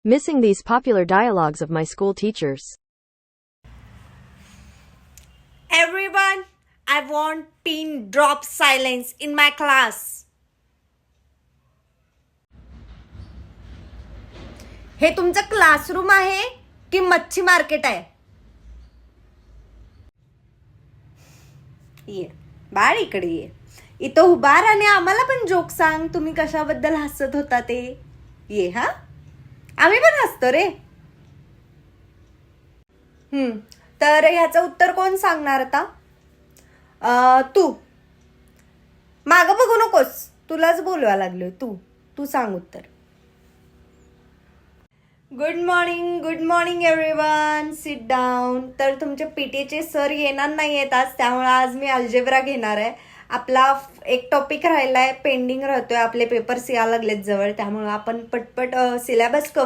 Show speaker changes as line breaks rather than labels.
missing these popular dialogues of my school teachers.
Everyone, I want pin drop silence in my class. हे तुमचं classroom आहे की मच्छी market आहे? ये बाळ इकडे ये. इथं उभार आणि आम्हाला पण जोक सांग. तुम्ही कशाबद्दल हसत होता ते ये. हा, आम्ही पण हसतो रे. तर ह्याचं उत्तर कोण सांगणार आता? तू मागं बघू नकोस, तुलाच बोलवा लागलो. तू सांग उत्तर. Good morning everyone, sit down. तर तुमचे पीटीचे सर येणार नाही आहेत आज, त्यामुळे आज मी अल्जेब्रा घेणार आहे. आपला एक टॉपिक राहिलाय, पेंडिंग राहतोय. आपले पेपर्स यायला लागलेत जवळ, त्यामुळे आपण पटपट सिलेबस कव्हर